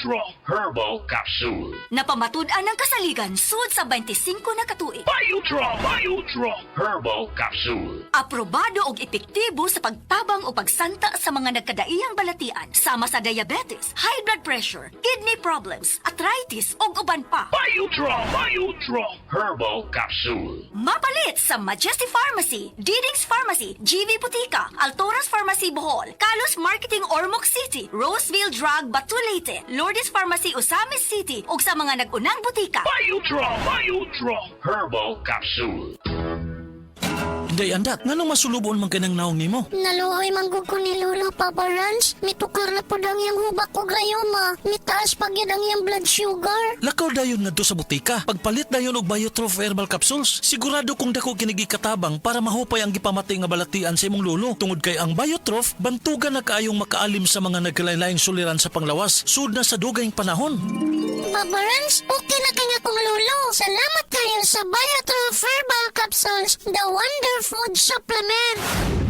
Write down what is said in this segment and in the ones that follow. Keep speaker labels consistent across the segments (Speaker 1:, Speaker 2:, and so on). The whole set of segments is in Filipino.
Speaker 1: Biotrol Herbal Capsule.
Speaker 2: Napamatud-an ng kasaligan sud sa 25 na katuig.
Speaker 1: Biotrol Herbal Capsule.
Speaker 2: Aprobado og epektibo sa pagtabang o pagsanta sa mga nagkadaiyang balatian sama sa diabetes, high blood pressure, kidney problems, arthritis ug uban pa.
Speaker 1: Biotrol Herbal Capsule.
Speaker 2: Mapalit sa Majesty Pharmacy, Diding's Pharmacy, GV Butika, Altoras Pharmacy Bohol, Kalos Marketing Ormoc City, Roseville Drug Batulete, Lourdes Pharmacy Osamis City ug sa mga nag-unang butika.
Speaker 1: Biotrol Herbal Capsule.
Speaker 3: Day andat, nganong masulubon man kanang naong nimo?
Speaker 4: Naluoy manggug ko ni Lolo Papa Ranch. Mitukar na po ang iyang hubak ko gayoma. Mitaas pag yun ang iyang blood sugar.
Speaker 3: Lakaw dayon ngadto sa butika. Pagpalit dayon og Biotrof Herbal Capsules, sigurado kung dako kinigi katabang para mahupay ang gipamatay nga balatian sa imong lolo. Tungod kay ang Biotrof bantugan na kaayong makaalim sa mga nagkalain-laing suliran sa panglawas sud na sa dugayng panahon.
Speaker 4: Papa Ranch, okay na kanya kong lolo. Salamat kayo sa Biotrol Herbal Capsules, the Wonder Food Supplement.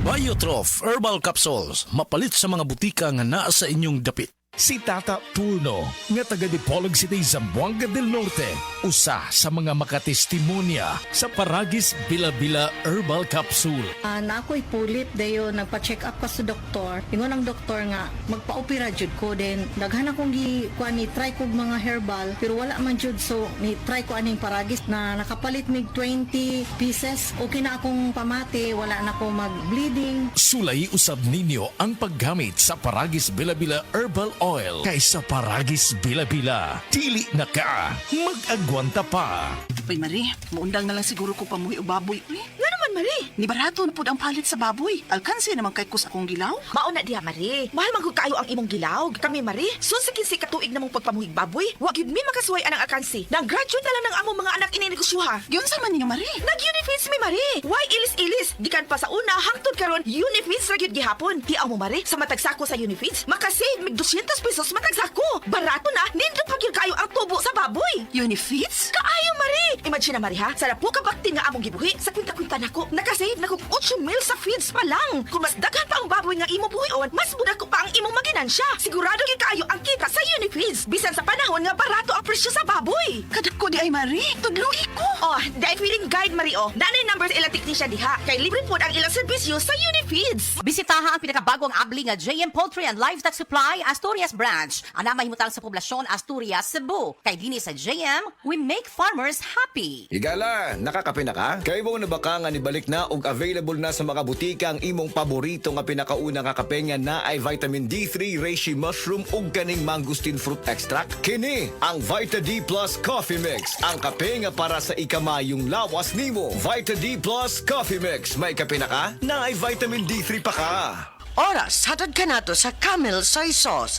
Speaker 3: Biotrof Herbal Capsules, mapalit sa mga butika nga naa sa inyong dapit.
Speaker 5: Si Tata Purno, nga taga Dipolog City, Zamboanga del Norte, usa sa mga makatestimonya sa Paragis Bila-Bila Herbal Capsule.
Speaker 6: Na ako'y pulit dayo nagpa-check up pa sa doktor. Ingon ang doktor nga magpa-opera jud ko din. Daghan akong ni try kog mga herbal pero wala man jud, so ni try ko aning Paragis na nakapalit mig 20 pieces. Okay na akong pamati, wala na ako mag-bleeding.
Speaker 5: Sulay usab ninyo ang paggamit sa Paragis Bila-Bila Herbal Oil kaysa Paragis Bila-Bila. Dili na ka, mag-agwanta pa.
Speaker 7: Uy, Marie, maundang na lang siguro ko pamuhi o baboy. Uy, nga naman, Marie. Ni barato na po ang palit sa baboy. Alkansi naman kay kus akong gilaw.
Speaker 8: Mauna diha, Marie. Mahal man gud kayo ang imong gilaw. Kami, Marie, susikin si katuig namong pagpamuhig baboy. Wa gyud mi makasuway anang akansi. Nag-graduate na lang ng among mga anak ininegosyoha.
Speaker 7: Yun sa man niyo, Marie.
Speaker 8: Nag-Unifeeds mi, Marie. Why ilis-ilis? Gikan pa sa una, hangtod karon Unifeeds ra gyud gihapon. Tiaw mo, Marie, sa matagsako sa Unifeeds, makasave mig 200 pesos matagsako. Barato na, nindot pa gyud kayo ang tubo sa baboy.
Speaker 7: Unifeeds?
Speaker 8: Kaayo, Marie. Imagine na, Marie, ha? Sa po kabakti nga among gibuhi, sa kwinta-kwinta nako, nakasave na kog 8 mil sa feeds pa lang. Kung mas daghan pa ang baboy nga imo buhion, mas muda ko pa ang imong maginansya. Sigurado gyud kayo ang kita sa Unifeeds. Bisan sa panahon nga barato ang presyo sa baboy.
Speaker 7: Kadak ko di ay, Marie. Tudluhi ko.
Speaker 8: Oh, dahil feeling guide, Marie, oh. Nanay number sa ilang teknisya diha. Kay libre po ang ilang serbisyo sa Unifeeds.
Speaker 9: Bisitaha ang pinakabagong abli nga JM Poultry and Livestock Supply Asturias Branch. Ana mahimutang sa poblasyon Asturias, Cebu. Kay dinhi sa JM, we make farmers happy.
Speaker 10: Higala, nakakape na ka? Kay mo na baka nga nibalik na og available na sa mga butika ang imong paborito nga pinakauna nga kape nga na ay vitamin D3, reishi mushroom ug kaning mangosteen fruit extract. Kini ang Vita D Plus Coffee Mix, ang kape nga para sa ikamayong lawas nimo. Vita D Plus Coffee Mix, may kape na ka? Na ay vitamin D3 pa ka.
Speaker 11: Oras, hatad ka na to sa Camel Soy Sauce.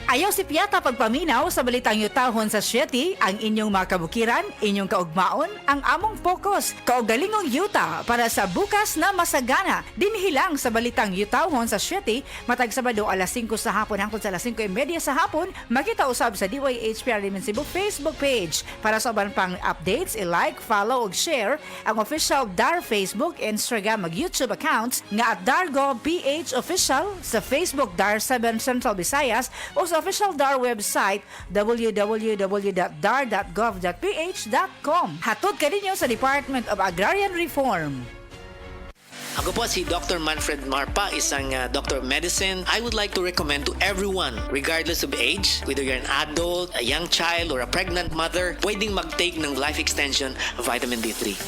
Speaker 12: Ayaw si Piata pagpaminaw sa balitang yutahon sa Sieti, ang inyong mga kabukiran, inyong kaugmaon, ang among focus, kaugalingong yuta para sa bukas na masagana. Dinhilang sa balitang yutahon sa Sieti, matag Sabado alas 5 sa hapon hangtod sa alas 5:30 sa hapon, makita usab sa DYHPR Limen Cebu Facebook page. Para sa uban pang updates, i-like, follow ug share ang official DAR Facebook, Instagram ug YouTube accounts nga at Dargo PH Official sa Facebook DAR 7 Central Visayas o sa official DAR website www.dar.gov.ph.com. Hatod ka ninyo sa Department of Agrarian Reform.
Speaker 13: Ako po si Dr. Manfred Marpa, isang Doctor of Medicine. I would like to recommend to everyone, regardless of age, whether you're an adult, a young child, or a pregnant mother, pwedeng mag-take ng life extension vitamin D3.